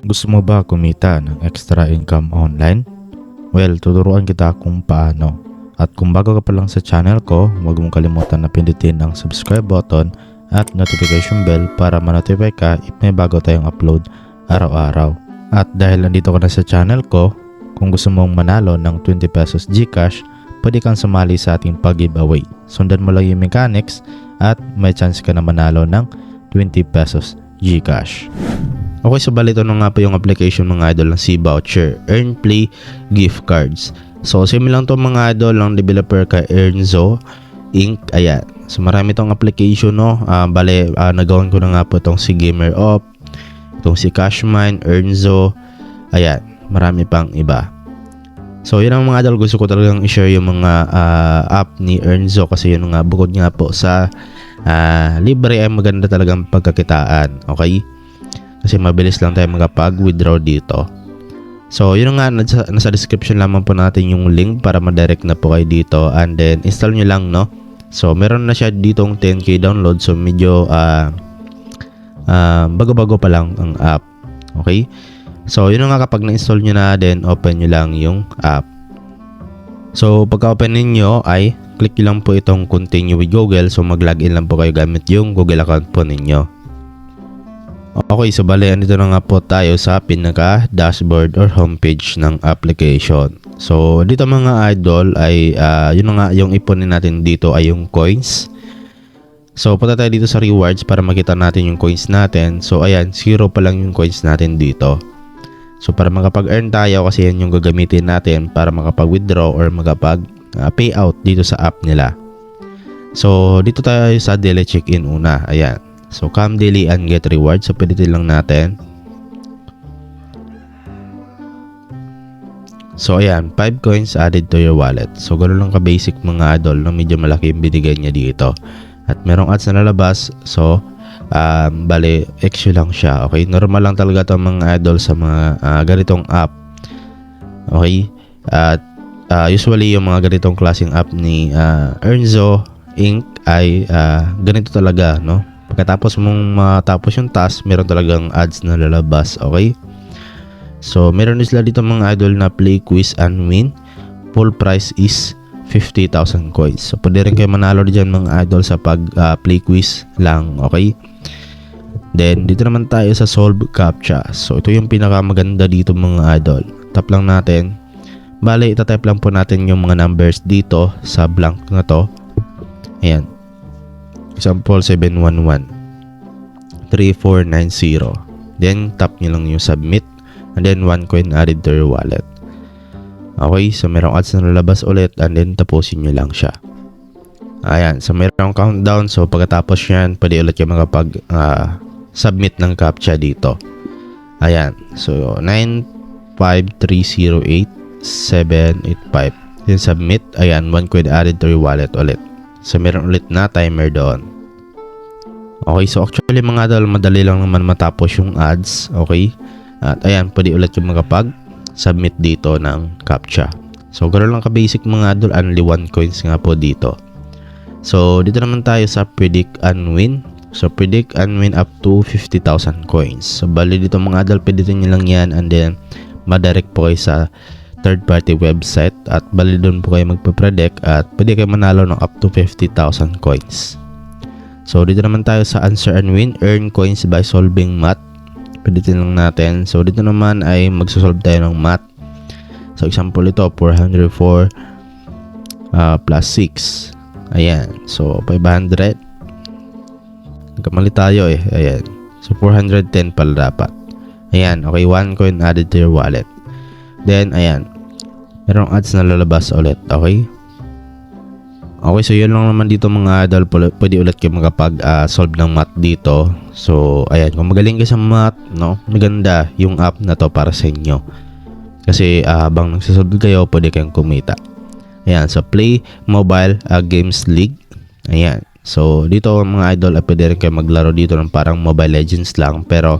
Gusto mo ba kumita ng extra income online? Well, tuturuan kita kung paano. At kung bago ka pa lang sa channel ko, huwag mong kalimutan na pindutin ang subscribe button at notification bell para ma-notify ka if may bago tayong upload araw-araw. At dahil nandito ka na sa channel ko, kung gusto mong manalo ng 20 pesos GCash, pwede kang sumali sa ating pag-giveaway. Sundan mo lang yung mechanics at may chance ka na manalo ng 20 pesos GCash. Okay, so bali ito na nga po yung application mga idol ng C-Voucher, Earn Play Gift Cards. So same lang to mga idol ng developer kay Earnzo Inc. Ayan. So marami tong application no. Nagawan ko na nga po itong si GamerUp, itong si Cashmine, Earnzo. Ayan, marami pang iba. So yun ang mga idol, gusto ko talagang i-share yung mga app ni Earnzo kasi yun nga bukod nga po sa libre ay maganda talagang pagkakitaan. Okay? Kasi mabilis lang tayo magpag-withdraw dito. So yun nga, nasa description lamang po natin yung link para ma-direct na po kayo dito, and then install nyo lang no. So meron na siya ditong 10k download, so medyo bago-bago pa lang ang app. Okay, so yun nga, kapag na-install nyo na, then open nyo lang yung app. So pagka-open ninyo ay click nyo lang po itong continue with Google. So mag-login lang po kayo gamit yung Google account po ninyo. Okay, so bali andito na nga po tayo sa pinaka dashboard or homepage ng application. So dito mga idol ay yun nga, yung iponin natin dito ay yung coins. So punta tayo dito sa rewards para makita natin yung coins natin. So ayan, 0 pa lang yung coins natin dito. So para makapag-earn tayo, kasi yan yung gagamitin natin para makapag-withdraw or makapag-payout dito sa app nila. So dito tayo sa daily check-in una. Ayan. So come daily and get reward. So pilitin lang natin. So ayan, 5 coins added to your wallet. So ganoon lang ka-basic mga idol, no? Medyo malaki yung binigay niya dito. At merong ads na lalabas. So bali, extra lang siya. Okay, normal lang talaga itong mga idol sa mga ganitong app. Okay, at usually yung mga ganitong klaseng app ni Earnzo Inc. ay ganito talaga, no? Pagkatapos mong matapos yung task, meron talagang ads na lalabas. Okay, so meron sila dito mga idol na play, quiz and win. Full price is 50,000 coins. So pwede rin kayo manalo dyan mga idol sa pag play quiz lang. Okay, then dito naman tayo sa solve captcha. So ito yung pinakamaganda dito mga idol. Tap lang natin. Bale, itatype lang po natin yung mga numbers dito sa blank na to. Ayan, example 711 3490. Then tap nyo lang yung submit, and then 1 coin added to your wallet. Okay, so merong ads na lalabas ulit, and then tapusin nyo lang siya. Ayan, so merong countdown. So pagkatapos yan, pwede ulit yung makapag submit ng captcha dito. Ayan, so 95308-785. Then submit. Ayan, 1 coin added to your wallet ulit. So meron ulit na timer doon. Okay, so actually mga idol, madali lang naman matapos yung ads. Okay, at ayan, pwede ulit yung makapag-submit dito ng captcha. So ganoon lang ka-basic mga idol, only 1 coins nga po dito. So dito naman tayo sa predict and win. So predict and win up to 50,000 coins. So bali dito mga idol, pweditin nyo lang yan, and then madirect po kayo sa third party website, at bali doon po kayo magpa-predict at pwede kayo manalo ng up to 50,000 coins. So dito naman tayo sa answer and win, earn coins by solving math. Pweditin lang natin. So dito naman ay magsosolve tayo ng math. So example ito, 404 plus 6. Ayan, so 500. Nagkamali tayo eh. Ayan, so 410 pala dapat. Ayan, okay, 1 coin added to your wallet. Then ayan, merong ads na lalabas ulit. Okay, okay, so yun lang naman dito mga idol. Pwede ulit kayo makapag-solve ng math dito. So ayan, kung magaling kayo sa math, no, maganda yung app na to para sa inyo. Kasi habang nagsasolve kayo, pwede kayong kumita. Ayan, so play mobile games league. Ayan, so dito mga idol, pwede rin kayo maglaro dito ng parang Mobile Legends lang. Pero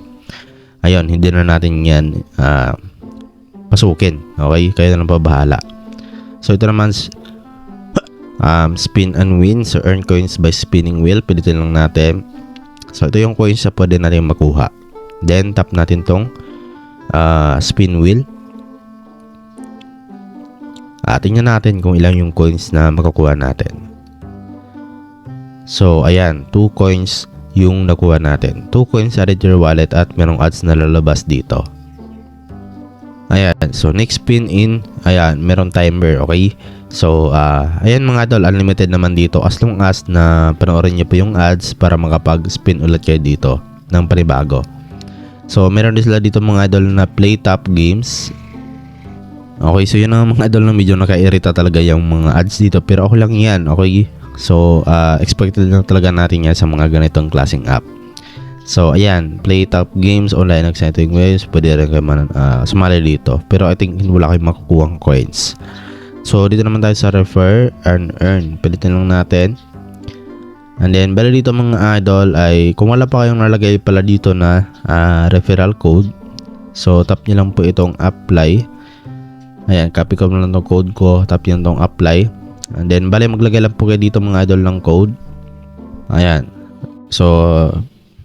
ayun, hindi na natin yan pasukin. Okay, kayo na lang pa bahala. So ito naman spin and win. So earn coins by spinning wheel. Pilitin lang natin. So ito yung coins na pwede natin makuha. Then tap natin tong spin wheel. Tingnan natin kung ilang yung coins na makukuha natin. So, ayan, 2 coins yung nakuha natin. 2 coins added to your wallet at merong ads na lalabas dito. Ayan, so next spin in, ayan, merong timer, okay? So, ayan mga idol, unlimited naman dito as long as na panoorin nyo po yung ads para makapag-spin ulit kayo dito ng panibago. So, meron din sila dito mga idol na play top games. Okay, so yun ang mga idol na medyo nakairita talaga yung mga ads dito, pero okay lang yan, okay? So, expected na talaga natin yan sa mga ganitong klaseng app. So, ayan, play top games, online exciting ways, pwede rin kayo sumali dito. Pero I think wala kayong makukuha ng coins. So, dito naman tayo sa refer and earn. Pilitin lang natin. And then, bali dito mga idol ay kung wala pa kayong nalagay pala dito na referral code. So, tap nyo lang po itong apply. Ayan, copy ko lang itong code ko, tap nyo itong apply. And then, bali maglagay lang po kayo dito mga idol ng code. Ayan. So,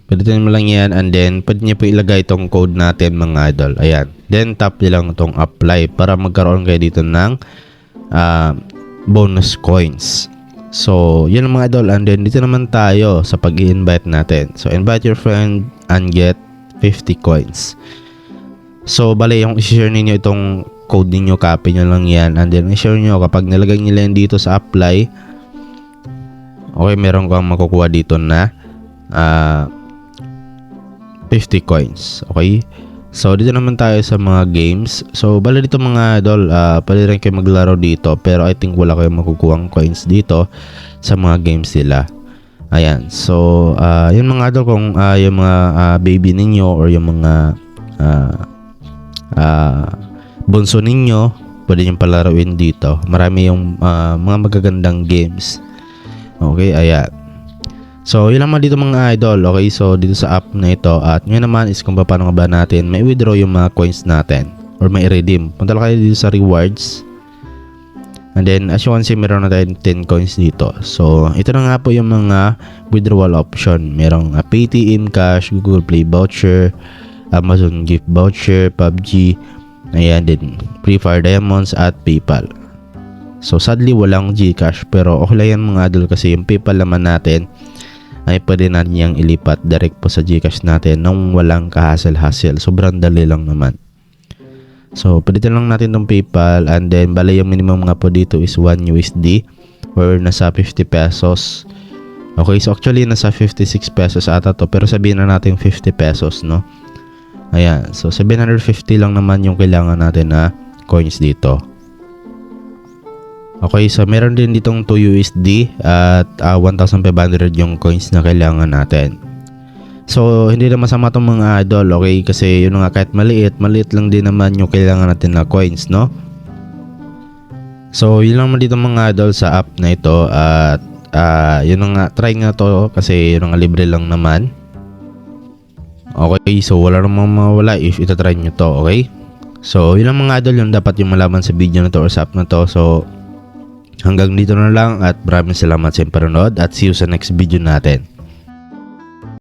pilitin mo lang yan and then pwede nyo po ilagay itong code natin mga idol. Ayan. Then, tap nyo lang itong apply para magkaroon kayo dito ng bonus coins. So, yun ang mga idol. And then, dito naman tayo sa pag-i-invite natin. So, invite your friend and get 50 coins. So, bali, yung i-share ninyo itong code ninyo, copy nyo lang yan. And then, i-share nyo kapag nilagay nyo lang dito sa apply. Okay, meron kang makukuha dito na 50 coins. Okay? So, dito naman tayo sa mga games. So, bali dito mga idol, pwede rin kayo maglaro dito. Pero I think wala kayong makukuha coins dito sa mga games nila. Ayan. So, yun mga idol, kung yung mga baby ninyo or yung mga bunso ninyo, pwede nyo palaruin dito. Marami yung mga magagandang games. Okay, ayan. So, yun naman dito mga idol. Okay, so dito sa app na ito. At yun naman is kung paano nga ba natin may withdraw yung mga coins natin or may redeem. Punta lang kayo dito sa rewards. And then, as you can see, meron na tayong 10 coins dito. So, ito na nga po yung mga withdrawal option. Merong Paytm Cash, Google Play Voucher, Amazon Gift Voucher, PUBG, ayan din, Free Fire Diamonds at PayPal. So sadly walang GCash, pero okay lang yan mga idol kasi yung PayPal naman natin ay pwede natin yung ilipat direct po sa GCash natin nang walang kahassle-hassle. Sobrang dali lang naman. So pwede lang natin tong PayPal and then bali yung minimum nga po dito is 1 USD or nasa 50 pesos. Okay, so actually nasa 56 pesos ata to, pero sabihin na natin 50 pesos, no? Ayan, so 750 lang naman yung kailangan natin na coins dito. Okay, so meron din ditong 2 USD at 1,500 yung coins na kailangan natin. So, hindi na masama itong mga idol, okay? Kasi yun nga, kahit maliit lang din naman yung kailangan natin na coins, no? So, yun lang naman dito mga idol sa app na ito at yun nga, try nga to kasi yun nga, libre lang naman. Okay, so wala namang mawala if itatry nyo to, okay? So, yun lang mga idol, yung dapat yung malaman sa video na to or sa app na to. So, hanggang dito na lang at maraming salamat sa panonood at see you sa next video natin.